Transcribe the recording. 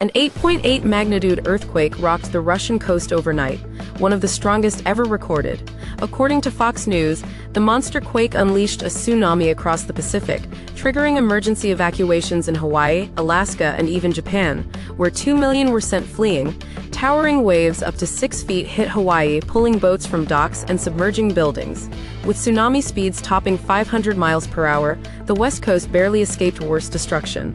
An 8.8 magnitude earthquake rocked the Russian coast overnight, one of the strongest ever recorded. According to Fox News, the monster quake unleashed a tsunami across the Pacific, triggering emergency evacuations in Hawaii, Alaska, and even Japan, where 2 million were sent fleeing. Towering waves up to 6 feet hit Hawaii, pulling boats from docks and submerging buildings. With tsunami speeds topping 500 miles per hour, the West Coast barely escaped worse destruction.